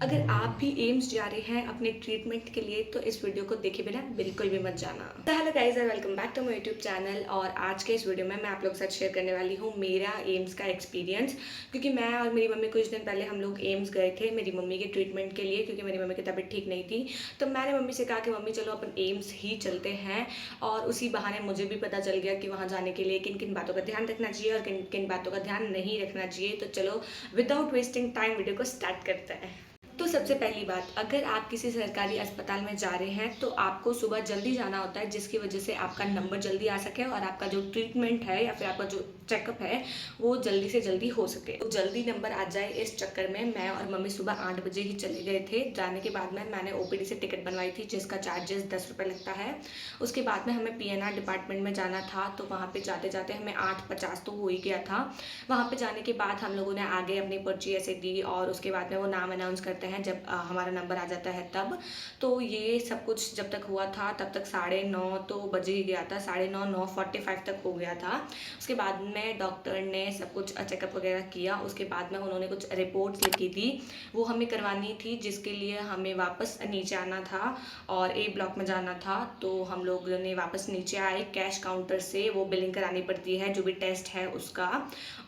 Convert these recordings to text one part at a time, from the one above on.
अगर आप भी एम्स जा रहे हैं अपने ट्रीटमेंट के लिए तो इस वीडियो को देखे बिना बिल्कुल भी मत जाना। तो हेलो गाइस और welcome back to my YouTube channel. और आज के इस वीडियो में मैं आप लोग के साथ शेयर करने वाली हूँ मेरा एम्स का एक्सपीरियंस। क्योंकि मैं और मेरी मम्मी कुछ दिन पहले हम लोग एम्स गए थे मेरी मम्मी के ट्रीटमेंट के लिए, क्योंकि मेरी मम्मी की तबीयत ठीक नहीं थी। तो मैंने मम्मी से कहा कि मम्मी चलो अपन एम्स ही चलते हैं। और उसी बहाने मुझे भी पता चल गया कि वहाँ जाने के लिए किन किन बातों का ध्यान रखना चाहिए और किन किन बातों का ध्यान नहीं रखना चाहिए। तो चलो विदाउट वेस्टिंग टाइम वीडियो को स्टार्ट करते हैं। तो सबसे पहली बात, अगर आप किसी सरकारी अस्पताल में जा रहे हैं तो आपको सुबह जल्दी जाना होता है, जिसकी वजह से आपका नंबर जल्दी आ सके और आपका जो ट्रीटमेंट है या फिर आपका जो चेकअप है वो जल्दी से जल्दी हो सके। तो जल्दी नंबर आ जाए इस चक्कर में मैं और मम्मी सुबह 8 बजे ही चले गए थे। जाने के बाद में मैंने ओपीडी से टिकट बनवाई थी जिसका चार्जेस 10 रुपये लगता है। उसके बाद में हमें पीएनआर डिपार्टमेंट में जाना था, तो वहाँ पे जाते जाते हमें 8:50 तो हो ही गया था। वहाँ पे जाने के बाद हम लोगों ने आगे अपनी पर्ची ऐसे दी और उसके बाद में वो नाम अनाउंस करते हैं जब हमारा नंबर आ जाता है तब। तो ये सब कुछ जब तक हुआ था तब तक 9:30 तो बज ही गया था, 9:30 9:45 तक हो गया था। उसके बाद में डॉक्टर ने सब कुछ चेकअप वगैरह किया। उसके बाद में उन्होंने कुछ रिपोर्ट्स लिखी थी, वो हमें करवानी थी, जिसके लिए हमें वापस नीचे आना था और ए ब्लॉक में जाना था। तो हम लोग ने वापस नीचे आए, कैश काउंटर से वो बिलिंग करानी पड़ती है जो भी टेस्ट है उसका।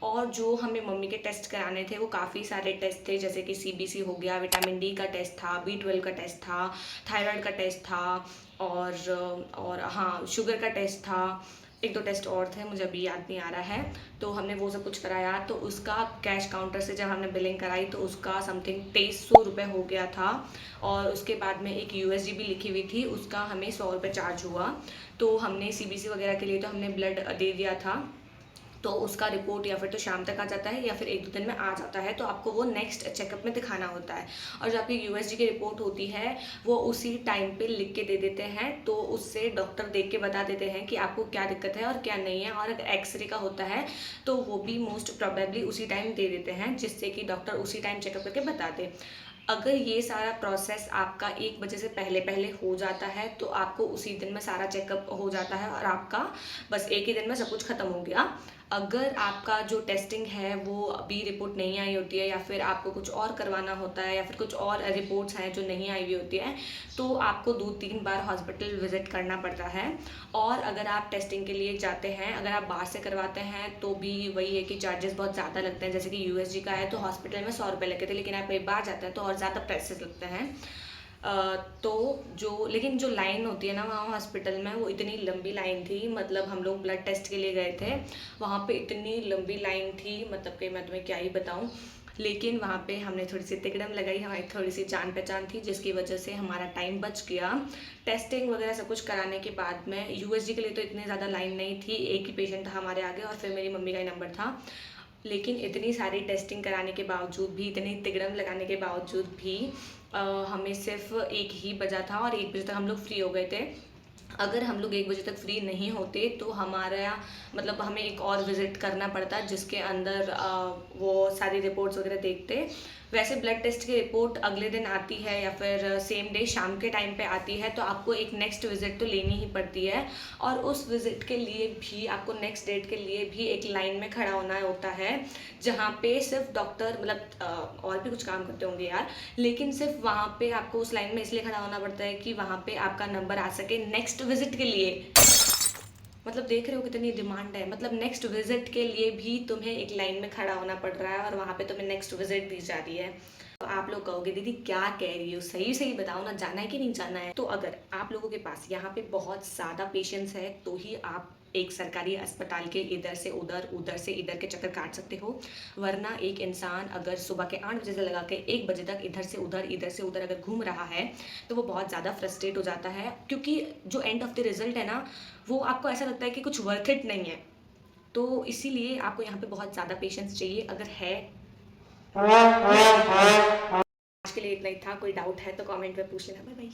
और जो हमें मम्मी के टेस्ट कराने थे वो काफ़ी सारे टेस्ट थे, जैसे कि सीबीसी हो गया, विटामिन डी का टेस्ट था, B12 का टेस्ट था, थायराइड का टेस्ट था और हाँ शुगर का टेस्ट था। एक दो टेस्ट और थे, मुझे अभी याद नहीं आ रहा है। तो हमने वो सब कुछ कराया। तो उसका कैश काउंटर से जब हमने बिलिंग कराई तो उसका समथिंग 2300 रुपये हो गया था। और उसके बाद में एक यूएसडी भी लिखी हुई थी, उसका हमें 100 रुपये चार्ज हुआ। तो हमने सीबीसी वगैरह के लिए तो हमने ब्लड दे दिया था, तो उसका रिपोर्ट या फिर तो शाम तक आ जाता है या फिर एक दो दिन में आ जाता है। तो आपको वो नेक्स्ट चेकअप में दिखाना होता है। और जो आपकी यूएसजी की रिपोर्ट होती है वो उसी टाइम पे लिख के दे देते हैं, तो उससे डॉक्टर देख के बता देते हैं कि आपको क्या दिक्कत है और क्या नहीं है। और अगर एक्सरे का होता है तो वो भी मोस्ट प्रोबेबली उसी टाइम दे देते हैं, जिससे कि डॉक्टर उसी टाइम चेकअप करके बता दे। अगर ये सारा प्रोसेस आपका 1 बजे से पहले पहले हो जाता है तो आपको उसी दिन में सारा चेकअप हो जाता है और आपका बस एक ही दिन में सब कुछ ख़त्म हो गया। अगर आपका जो टेस्टिंग है वो अभी रिपोर्ट नहीं आई होती है या फिर आपको कुछ और करवाना होता है या फिर कुछ और रिपोर्ट्स हैं जो नहीं आई हुई होती है, तो आपको 2-3 बार हॉस्पिटल विजिट करना पड़ता है। और अगर आप टेस्टिंग के लिए जाते हैं, अगर आप बाहर से करवाते हैं तो भी वही है कि चार्जेस बहुत ज़्यादा लगते हैं। जैसे कि यूएसजी का है तो हॉस्पिटल में 100 रुपये लगे थे, लेकिन आप कहीं बाहर जाते हैं तो और ज़्यादा पैसे लगते हैं। तो लेकिन जो लाइन होती है ना वहाँ हॉस्पिटल में, वो इतनी लंबी लाइन थी। मतलब हम लोग ब्लड टेस्ट के लिए गए थे, वहाँ पे इतनी लंबी लाइन थी, मतलब कि मैं तुम्हें क्या ही बताऊँ। लेकिन वहाँ पे हमने थोड़ी सी तिकड़म लगाई, हमारी थोड़ी सी जान पहचान थी, जिसकी वजह से हमारा टाइम बच गया। टेस्टिंग वगैरह सब कुछ कराने के बाद में यूएसजी के लिए तो इतनी ज़्यादा लाइन नहीं थी, एक ही पेशेंट था हमारे आगे और फिर मेरी मम्मी का ही नंबर था। लेकिन इतनी सारी टेस्टिंग कराने के बावजूद भी, इतनी तिकड़म लगाने के बावजूद भी हमें सिर्फ 1 ही बजा था और 1 बजे तक हम लोग फ्री हो गए थे। अगर हम लोग 1 बजे तक फ्री नहीं होते तो हमारा मतलब हमें एक और विज़िट करना पड़ता, जिसके अंदर वो सारी रिपोर्ट्स वगैरह देखते। वैसे ब्लड टेस्ट की रिपोर्ट अगले दिन आती है या फिर सेम डे शाम के टाइम पे आती है, तो आपको एक नेक्स्ट विज़िट तो लेनी ही पड़ती है। और उस विज़िट के लिए भी आपको नेक्स्ट डेट के लिए भी एक लाइन में खड़ा होना होता है, जहाँ पे सिर्फ डॉक्टर मतलब और भी कुछ काम करते होंगे यार, लेकिन सिर्फ वहाँ पे आपको उस लाइन में इसलिए खड़ा होना पड़ता है कि वहाँ पे आपका नंबर आ सके नेक्स्ट विजिट के लिए। मतलब देख रहे हो कितनी डिमांड है, मतलब नेक्स्ट विजिट के लिए भी तुम्हें एक लाइन में खड़ा होना पड़ रहा है और वहाँ पे तुम्हें नेक्स्ट विजिट दी जा रही है। तो आप लोग कहोगे दीदी क्या कह रही हो, सही सही बताओ ना, जाना है कि नहीं जाना है। तो अगर आप लोगों के पास यहाँ पे बहुत ज़्यादा पेशेंस है तो ही आप एक सरकारी अस्पताल के इधर से उधर उधर से इधर के चक्कर काट सकते हो। वरना एक इंसान अगर सुबह के 8 बजे से लगा के 1 बजे तक इधर से उधर अगर घूम रहा है तो वो बहुत ज़्यादा फ्रस्ट्रेट हो जाता है, क्योंकि जो एंड ऑफ द रिजल्ट है ना, वो आपको ऐसा लगता है कि कुछ वर्थ इट नहीं है। तो इसीलिए आपको यहाँ पे बहुत ज़्यादा पेशेंस चाहिए। अगर है, आज के लिए इतना ही था। कोई डाउट है तो कमेंट में पूछ लेना। Bye bye.